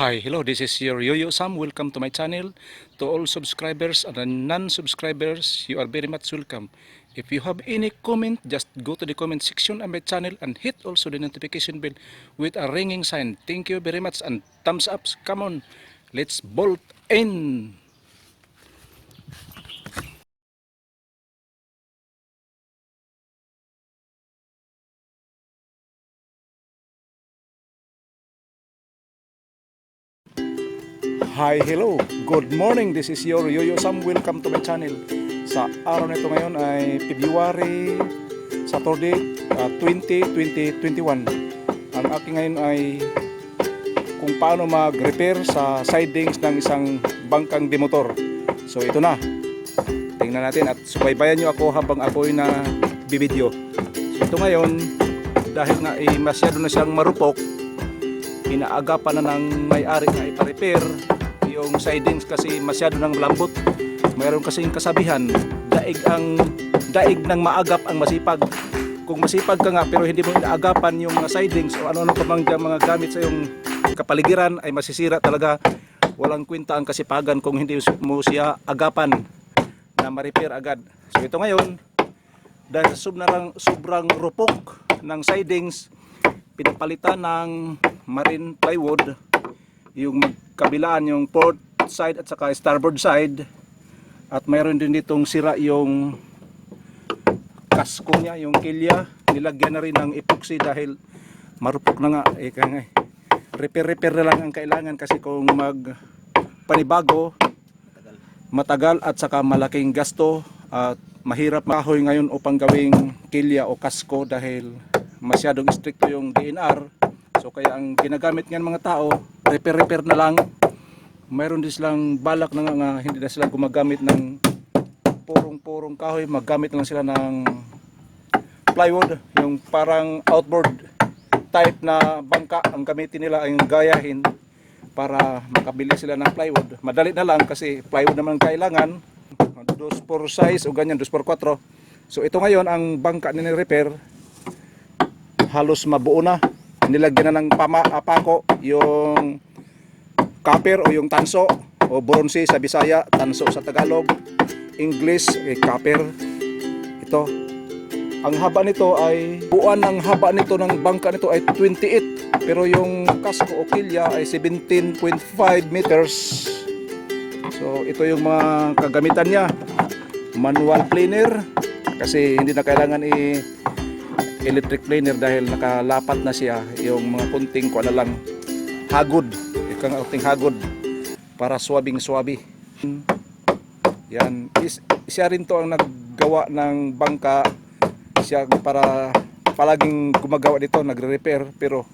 Hi, hello, this is your Yoyo Sam. Welcome to my channel. To all subscribers and non-subscribers, you are very much welcome. If you have any comment, just go to the comment section on my channel and hit also the notification bell with a ringing sign. Thank you very much and thumbs up. Come on, let's bolt in. Hi, hello, good morning. This is your Yoyo Sam. Welcome to my channel. Sa araw na ito ngayon ay February Saturday 2021. Ang aking ngayon ay kung paano mag-repair sa sidings ng isang bangkang demotor. So ito na, tingnan natin at subaybayan nyo ako habang ako'y na bibideo. So ito ngayon, dahil nga masyado na siyang marupok, inaagapan na ng may-ari na ipa-repair yung sidings kasi masyado nang lambot. Mayroon kasing kasabihan, daig ng maagap ang masipag. Kung masipag ka nga pero hindi mo inaagapan yung mga sidings o ano-ano pa mang mga gamit sa yung kapaligiran, ay masisira talaga. Walang kwenta ang kasipagan kung hindi mo siya agapan na ma-repair agad. So ito ngayon, dahil sobrang rupok ng sidings, pinapalitan ng marine plywood yung magkabilaan, yung port side at saka starboard side, at mayroon din ditong sira yung kasko niya, yung kilya. Nilagyan na rin ng epoxy dahil marupok na nga. Repair na lang ang kailangan kasi kung panibago matagal at saka malaking gasto at mahirap mahoy ngayon upang gawing kilya o kasko dahil masyadong stricto yung DNR. So kaya ang ginagamit ng mga tao, repair na lang. Mayroon din silang balak na nga, hindi na sila gumagamit ng purong kahoy, maggamit lang sila ng plywood, yung parang outboard type na bangka ang gamitin nila, ay gayahin para makabili sila ng plywood. Madali na lang kasi plywood naman kailangan 2x size o ganyan 2x4. So ito ngayon ang bangka na repair, halos mabuo na. Nilagyan na ng pako yung copper o yung tanso o bronze sa Bisaya, tanso sa Tagalog, English copper. Ito, ang haba nito ay buuan, ng haba nito ng bangka nito ay 28, pero yung kasko o kilya ay 17.5 meters. So ito yung mga kagamitan niya. Manual planer kasi hindi na kailangan electric planer dahil nakalapat na siya. Yung mga kunting kuha na lang hagod, ikang ating hagod para swabing-swabi. Yan, siya rin to ang naggawa ng bangka. Siya para palaging gumagawa dito, nagre-repair, pero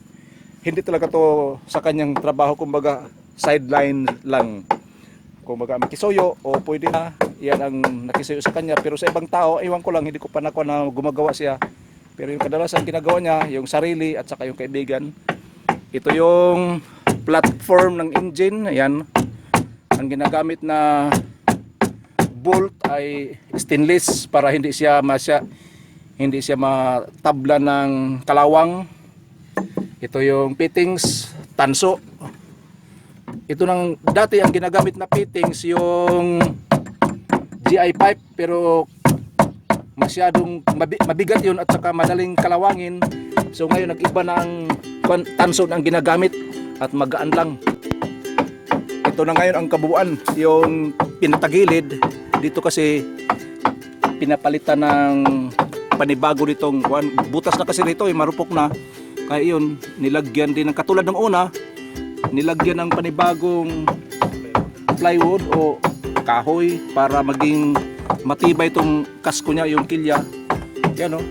hindi talaga to sa kanyang trabaho, kumbaga sideline lang. Kumbaga makisuyo o pwede na, yan ang nakisuyo sa kanya, pero sa ibang tao, ewan ko lang, hindi ko pa nakuha na gumagawa siya. Pero yung kadalasan ginagawa niya, yung sarili at saka yung kaibigan. Ito yung platform ng engine. Ayan. Ang ginagamit na bolt ay stainless para hindi siya matabla ng kalawang. Ito yung fittings, tanso. Ito nang dati ang ginagamit na fittings yung GI pipe, pero masyadong mabigat yun at saka madaling kalawangin. So ngayon nag-iba na ang tanso ang ginagamit at magaan lang. Ito na ngayon ang kabuuan, yung pinatagilid dito kasi pinapalitan ng panibago ditong butas na kasi rito, marupok na. Kaya yun, nilagyan din ng katulad ng una, nilagyan ng panibagong plywood o kahoy para maging matibay itong kasko niya, yung kilya. Yan o,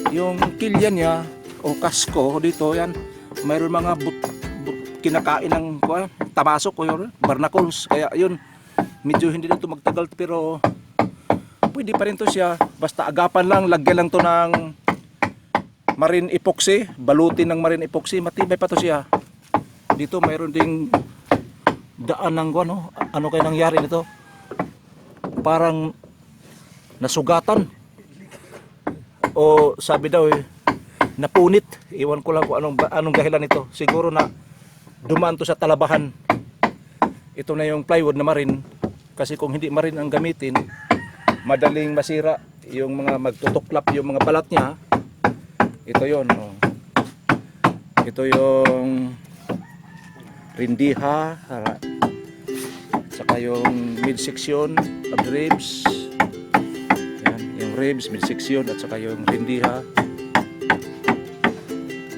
yung kilya niya o kasko dito, yan, mayroon mga kinakain ng tabasok o barnacles. Kaya yun, medyo hindi dito magtagal, pero pwede pa rin to siya. Basta agapan lang, lagyan lang to ng marine epoxy, balutin ng marine epoxy, matibay pa to siya. Dito mayroon ding daan ng ano kaya nangyari nito, parang nasugatan o sabi daw napunit. Iwan ko lang kung anong dahilan nito. Siguro na dumaan to sa talabahan. Ito na yung plywood na marin. Kasi kung hindi marin ang gamitin, madaling masira yung mga magtutuklap yung mga balat niya. Ito yon, oh. Ito yung rindiha, saka yung midsection of the ribs. Yan, yung ribs, midsection at saka yung rindiha.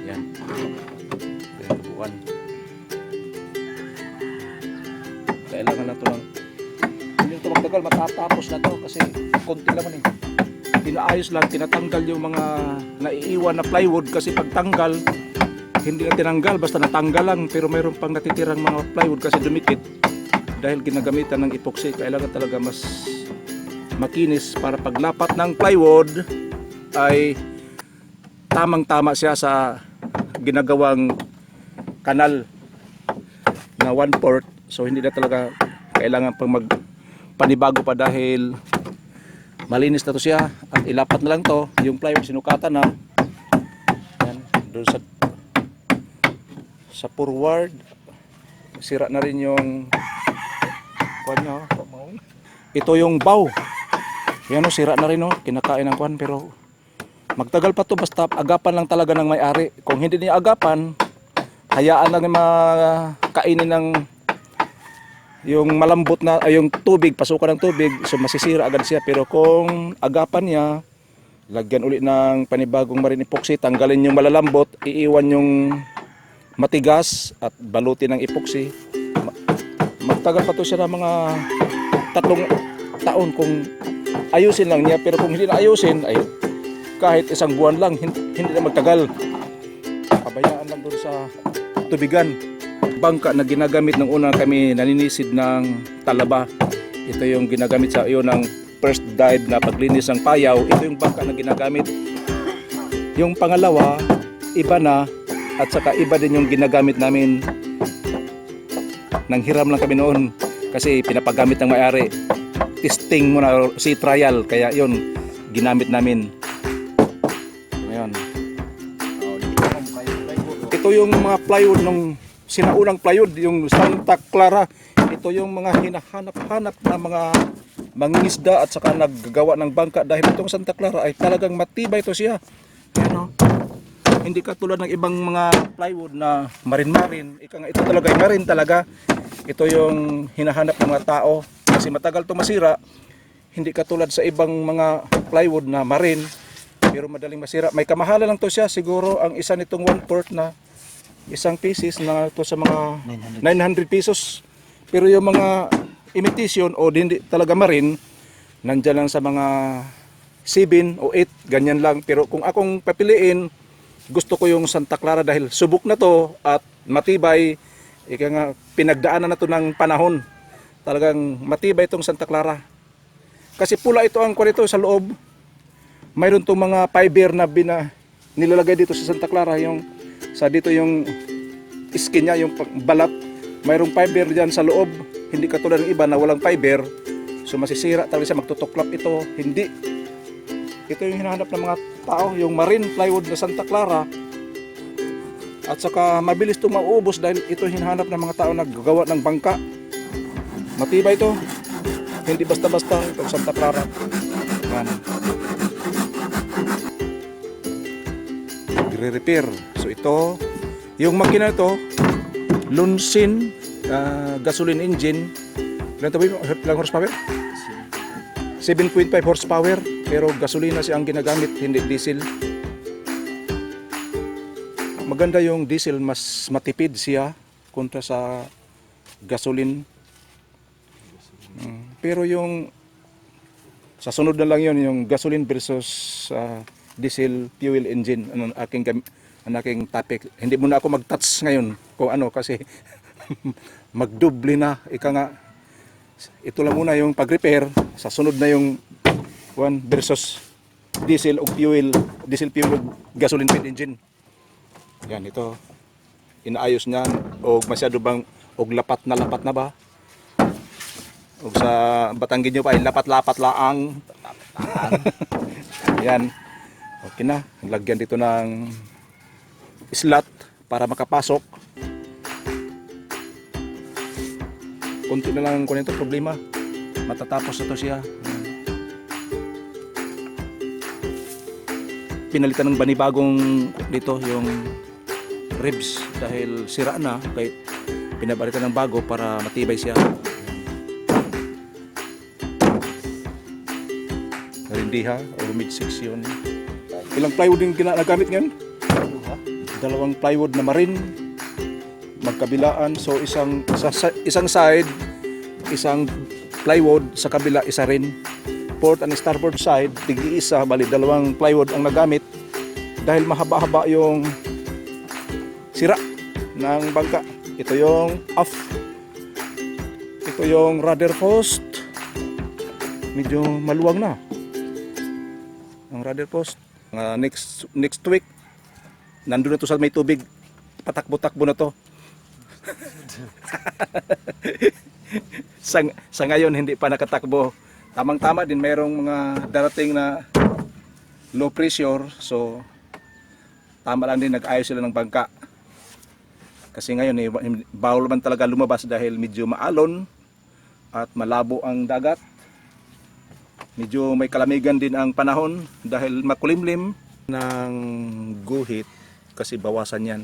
Yan. Yan, buwan. Kailangan na ito lang. Hindi ito magtagal, matatapos na ito kasi konti naman eh. Inaayos lang, tinatanggal yung mga naiiwan na plywood kasi pagtanggal, hindi na tinanggal, basta natanggal lang, pero mayroon pang natitirang mga plywood kasi dumikit dahil ginagamitan ng epoxy. Kailangan talaga mas makinis para paglapat ng plywood ay tamang-tama siya sa ginagawang kanal na 1/4. So hindi na talaga kailangan pang magpanibago pa dahil malinis na to siya at ilapat na lang to yung plywood sinukatan na yan, doon sa forward. Sira na rin yung kuwan niya, oh. Ito yung bow. Yan, oh, sira na rin, oh. Kinakain ng kuwan, pero magtagal pa to basta agapan lang talaga ng may-ari. Kung hindi niya agapan, hayaan lang makainin ng yung malambot na yung tubig, pasukan ng tubig, so masisira agad siya. Pero kung agapan niya, lagyan ulit ng panibagong marine epoxy, tanggalin yung malalambot, iiwan yung matigas at balutin ng epoxy. Magtagal pa to siya ng mga 3 taon kung ayusin lang niya. Pero kung hindi na ayusin, ay kahit 1 buwan lang, hindi na magtagal. Pabayaan lang doon sa tubigan. Bangka na ginagamit ng una kami naninisid ng talaba. Ito yung ginagamit sa iyo ng first dive na paglinis ng payaw. Ito yung bangka na ginagamit. Yung pangalawa, iba na. At saka iba din yung ginagamit namin. Nanghiram lang kami noon kasi pinapagamit ng may-ari. Testing muna, si trial, kaya yun ginamit namin. Ayan. Ito yung mga plywood ng sinaunang plywood, yung Santa Clara. Ito yung mga hinahanap-hanap na mga mangingisda at saka naggagawa ng bangka dahil itong Santa Clara ay talagang matibay ito siya. Ayan, oh. Hindi katulad ng ibang mga plywood na marin-marin. Ito talaga ay marin talaga. Ito yung hinahanap ng mga tao kasi matagal ito masira. Hindi katulad sa ibang mga plywood na marin, pero madaling masira. May kamahalan lang to siya. Siguro ang isa nitong 1/4 na isang pieces na to sa mga 900 pesos. Pero yung mga imitation o hindi talaga marin, nandyan lang sa mga 7 o 8, ganyan lang. Pero kung akong papiliin, gusto ko yung Santa Clara dahil subok na to at matibay. Ika nga, pinagdaanan na to ng panahon. Talagang matibay itong Santa Clara. Kasi pula ito ang kwarito sa loob. Mayroon itong mga fiber na nilalagay dito sa Santa Clara. Yung, sa dito yung skin niya, yung balat. Mayroong fiber dyan sa loob. Hindi katulad ng iba na walang fiber. So masisira talaga siya, magtutuklap ito. Hindi. Ito yung hinahanap ng mga tao, yung marine plywood na Santa Clara. At saka mabilis itong mauubos dahil ito hinahanap ng mga tao na gagawa ng bangka. Matibay ito. Hindi basta-basta itong Santa Clara. Yan. Nagre-repair. So ito, yung makina ito, Lunsin gasoline engine. Ilang horsepower? 7.5 horsepower. Pero gasolina siya ang ginagamit, hindi diesel. Maganda yung diesel, mas matipid siya kontra sa gasoline. Pero yung sa sunod na lang yun, yung gasoline versus diesel fuel engine, ang aking topic. Hindi muna ako mag-touch ngayon kung ano kasi magdubli na. Ika nga, ito lang muna yung pag-repair. Sa sunod na yung one versus diesel o fuel, diesel fuel o gasoline feed engine. Yan, ito inaayos niyan. O masyado bang og lapat na ba? O sa Batanggin nyo pa ay lapat-lapat laang. Yan. Okay na. Lagyan dito ng slot para makapasok. konti na lang kung ito problema. Matatapos na to siya. Pinalitan ng banibagong dito yung ribs dahil sira na, kaya pinabalitan ng bago para matibay siya. Rindiha or mid-section. Ilang plywood yung ginagamit ngayon? 2 plywood na marin magkabilaan, so isang side, isang plywood, sa kabila isa rin. Port and starboard side, tig-isa, bali 2 plywood ang nagamit dahil mahaba-haba yung sira ng bangka. Ito yung aft, ito yung rudder post, medyo maluwag na ang rudder post. Next week nandun na to sa may tubig, patakbo-takbo na to. sa ngayon hindi pa nakatakbo. Tamang-tama din, mayroong mga darating na low pressure, so tama lang din, nag-ayos sila ng bangka. Kasi ngayon bawal man talaga lumabas dahil medyo maalon at malabo ang dagat. Medyo may kalamigan din ang panahon dahil makulimlim ng guhit, kasi bawasan yan.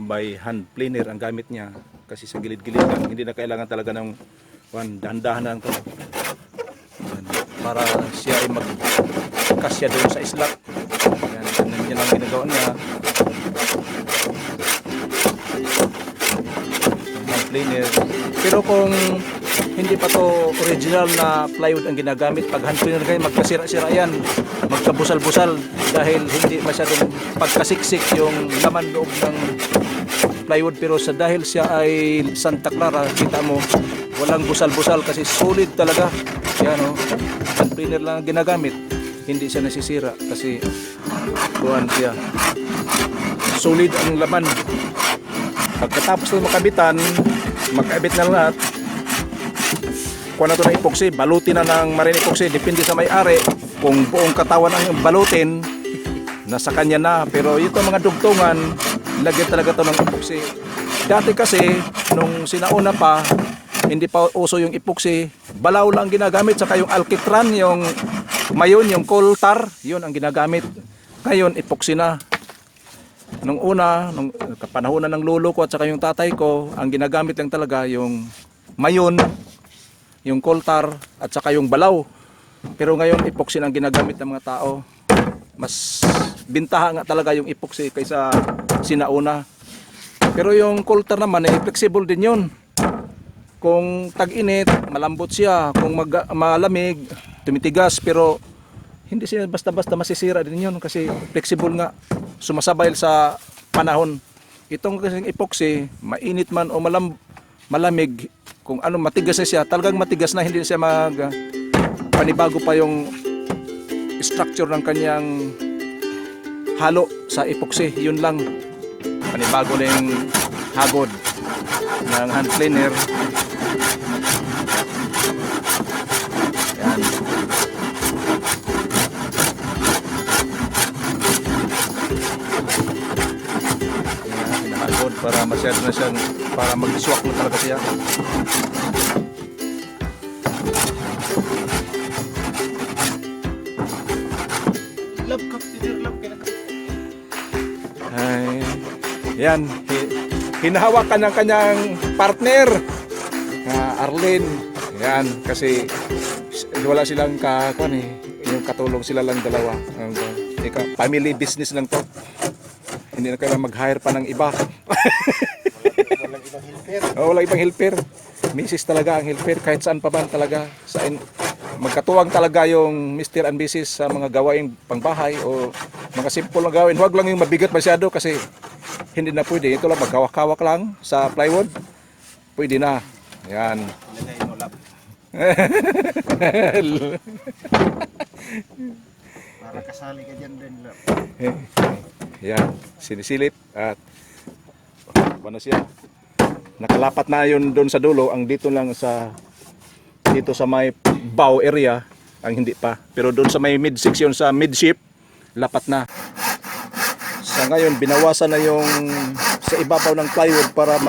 By hand planer ang gamit niya kasi sa gilid-gilid lang, hindi na kailangan talaga ng dahan-dahan lang to para siya ay magkasya doon sa isla. Yan lang ginagawa niya, hand planer. Pero kung hindi pa to original na plywood ang ginagamit, pag hand planer kayo, magkasira-sira yan, magkabusal-busal dahil hindi masyadong pagkasiksik yung laman loob ng plywood. Pero dahil siya ay Santa Clara, kita mo walang busal-busal kasi solid talaga. Yan o, hand planer lang ang ginagamit, hindi siya nasisira kasi buwan siya, solid ang laman. Pagkatapos ng makabit na lahat, kuha na ito ng epoxy, balutin na ng marine epoxy, depende sa may-ari kung buong katawan ang balutin, nasa kanya na. Pero ito mga dugtungan, lagyan talaga ito ng epoxy. Dati kasi nung sinauna pa, hindi pa uso yung epoxy, balaw lang ginagamit, saka yung alkitran, yung mayon, yung coal tar, yun ang ginagamit. Ngayon epoxy na. Nung una, nung panahon na ng lolo ko at saka yung tatay ko, ang ginagamit lang talaga yung mayon, yung coal tar at saka yung balaw. Pero ngayon epoxy ang ginagamit ng mga tao. Mas bintaha nga talaga yung epoxy kaysa sinauna. Pero yung coal tar naman flexible din yun. Kung tag-init, malambot siya. Kung malamig, tumitigas. Pero hindi siya basta-basta masisira din yun kasi flexible nga. Sumasabay sa panahon. Itong kasing epoxy, mainit man o malamig, kung ano matigas na siya, talagang matigas na, hindi siya panibago pa yung structure ng kanyang halo sa epoxy. Yun lang, panibago na yung hagod ng hand planer. Yan. Hinahagod para masyado na siyang, para mag-swak na talaga siya. Ay, yan, hinahawakan ng kanyang partner, Arlene. Yan, kasi wala silang yung katulong, sila lang dalawa. Family business lang to. Hindi na kailangan mag-hire pa ng iba. Wala ibang helper. Misis talaga ang helper, kahit saan pa man talaga. Magkatuwang talaga yung Mr. and Mrs. sa mga gawain pangbahay o mga simple na gawin. Huwag lang yung mabigat masyado kasi hindi na pwede. Ito lang, maghawak-hawak lang sa plywood. Pwede na. Yan. Para kasali ka dyan din lang. Yan, sinisilip at ano siya, nakalapat na yun doon sa dulo. Ang dito lang dito sa may bow area ang hindi pa, pero doon sa may midsection sa midship lapat na. Sa ngayon binawasan na yung sa ibabaw ng plywood para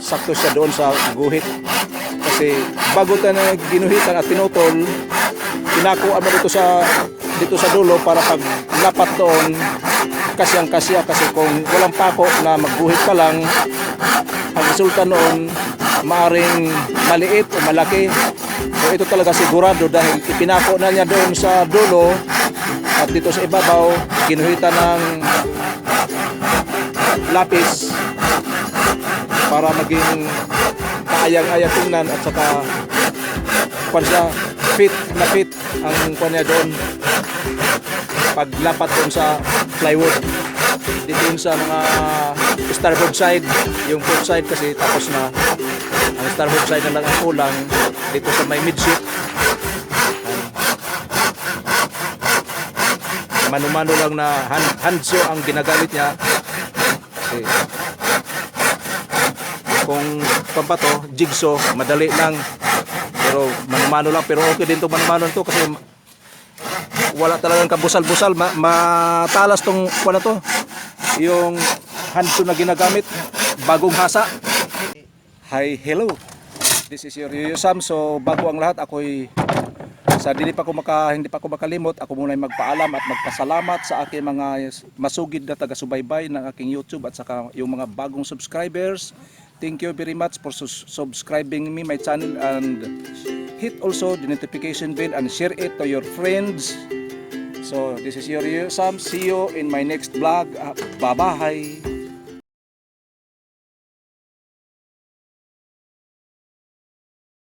sakto siya doon sa guhit. Kasi bago tayo na ginuhitan at pinutol, pinakuan mo dito sa dulo para pag lapat doon kasyang-kasya, kasi kung walang pako na magguhit ka lang, ang resulta noon maaring maliit o malaki. So ito talaga sigurado dahil ipinako na niya doon sa dulo at dito sa ibabaw ginuhitan ng lapis para maging kaayang-ayang tingnan at saka fit ang kwan niya doon paglapat doon sa plywood. Dito yun sa mga starboard side, yung port side kasi tapos na, ang starboard side na lang ang kulang dito sa may midship. Mano-mano lang na handsaw ang ginagamit niya kasi kung pampato, jigsaw, madali lang pero mano-mano lang, pero okay din itong mano-mano to kasi wala talagang kabusal-busal, matalas tong wala to, yung handsaw na ginagamit, bagong hasa. Hi, hello, this is your Yoyo Sam. So bago ang lahat, ako'y hindi pa ako makalimot, ako muna magpaalam at magpasalamat sa aking mga masugid na taga-subaybay ng aking YouTube at saka yung mga bagong subscribers. Thank you very much for subscribing me my channel, and hit also the notification bell and share it to your friends. So this is your Yoyo Sam. See you in my next vlog. Bye bye.